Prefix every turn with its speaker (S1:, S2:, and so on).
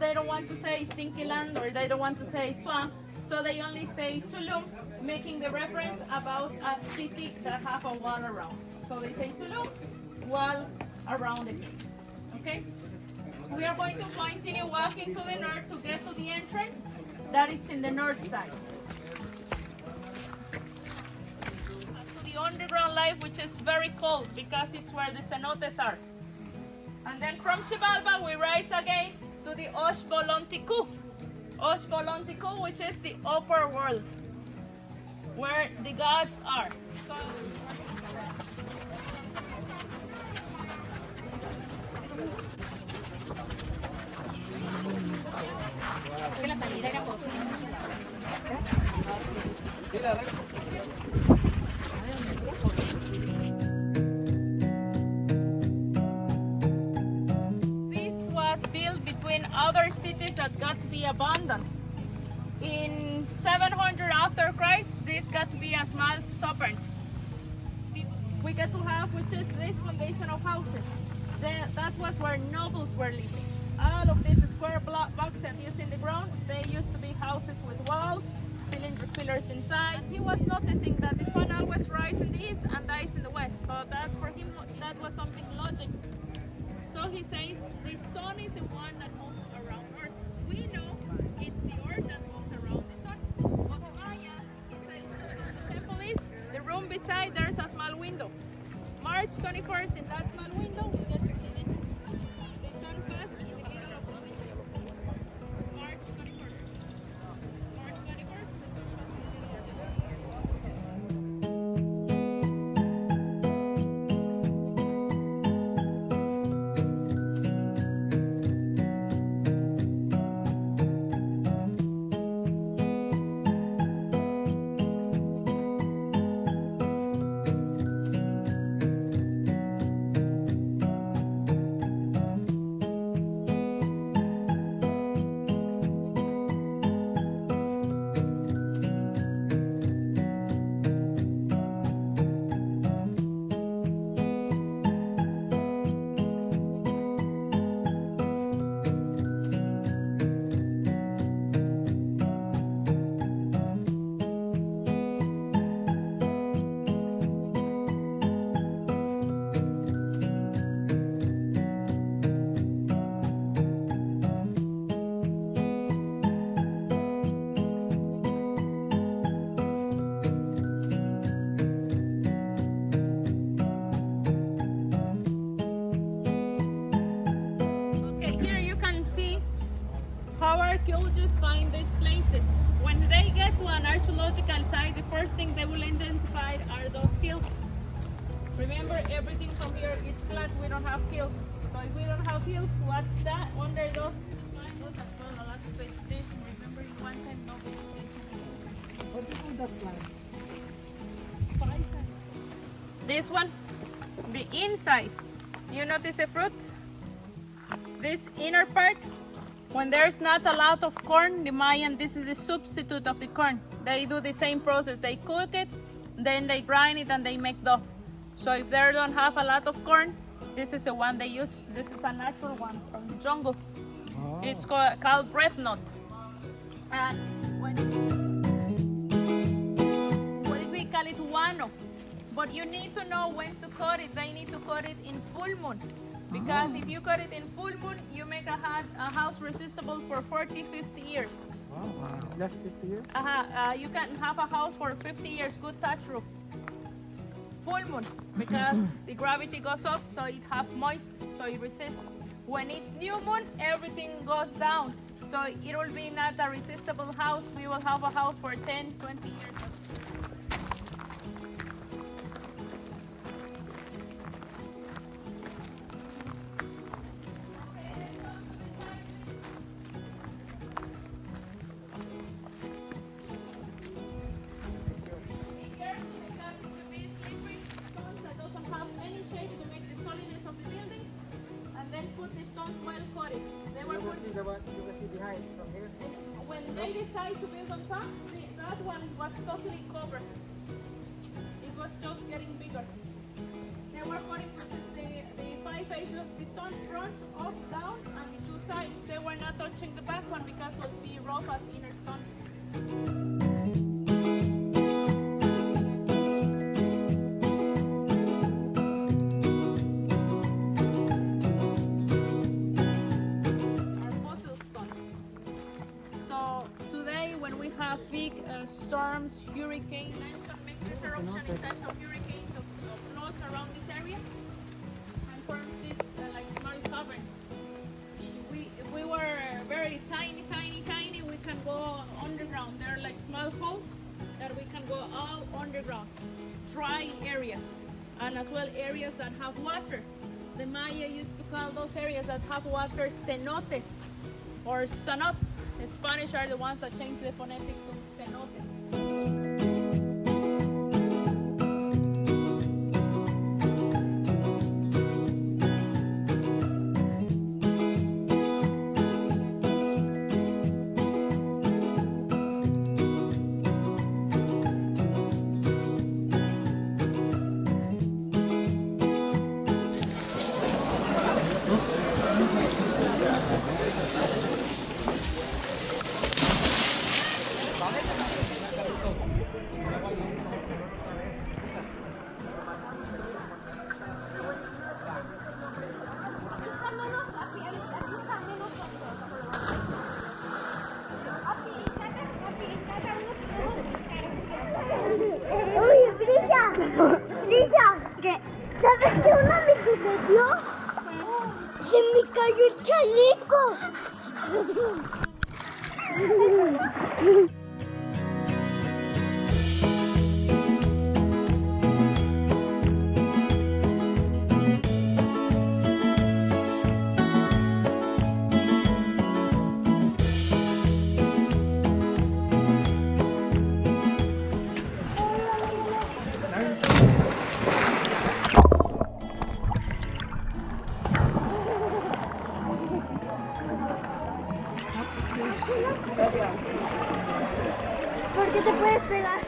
S1: they don't want to say stinky land or they don't want to say swamp, so they only say Tulum, making the reference about a city that have a wall around. So they say Tulum, wall around the cave. Okay? We are going to continue walking to the north to get to the entrance. That is in the north side. To the underground life, which is very cold because it's where the cenotes are. And then from Xibalba, we rise again to the Oshbolontiku. Oshbolontiku, which is the upper world, where the gods are. So, other cities that got to be abandoned. In 700 after Christ, this got to be a small suburb. We get to have, which is this foundation of houses. That was where nobles were living. All of these square blocks that you see in the ground, they used to be houses with walls, cylindrical pillars inside. He was noticing that the sun always rises in the east and dies in the west. So that for him, that was something logic. So he says the sun is the one that moves around Earth. We know it's the Earth that moves around the sun. But Mayan, he says the temple is the room beside. There's a small window. March 21st, in that small window, we get to see this. The sun passed in the middle of the window. March 21st. March 21st, the sun passed in the middle of the window. Archaeologists find these places. When they get to an archaeological site, the first thing they will identify are those hills. Remember, everything from here is flat, we don't have hills. So if we don't have hills, what's that? Under those triangles as well, a lot of vegetation. Remember, in one time, no vegetation.
S2: What is that plant?
S1: This one, the inside. You notice the fruit? This inner part, when there's not a lot of corn, the Mayan, this is the substitute of the corn. They do the same process. They cook it, then they grind it, and they make dough. So if they don't have a lot of corn, this is the one they use. This is a natural one from the jungle. Oh. It's called bread nut. And we call it guano. But you need to know when to cut it. They need to cut it in full moon. Because if you cut it in full moon, you make a house resistible for 40, 50 years.
S2: Oh, wow. Just 50 years?
S1: You can have a house for 50 years, good touch roof. Full moon, because the gravity goes up, so it have moist, so it resists. When it's new moon, everything goes down. So it will be not a resistible house. We will have a house for 10, 20 years. When they decide to build on top, that one was totally covered. It was just getting bigger. The they were putting the five faces, the stone front, up, down, and the two sides. They were not touching the back one because it would be rough as inner stone. Are fossil stones. So today, when we have big storms, hurricanes, and mixed eruption in types of hurricanes, of floods around this area, and forms these like small caverns. If we were very tiny, we can go underground. There are like small holes that we can go all underground. Dry areas, and as well areas that have water. The Maya used to call those areas that have water cenotes or cenotes. The Spanish are the ones that changed the phonetic to cenotes.
S3: Uy, brilla, brilla. ¿Qué? ¿Sabes qué una me sucedió? Se me cayó el chaleco. ¿Por qué te puedes pegar?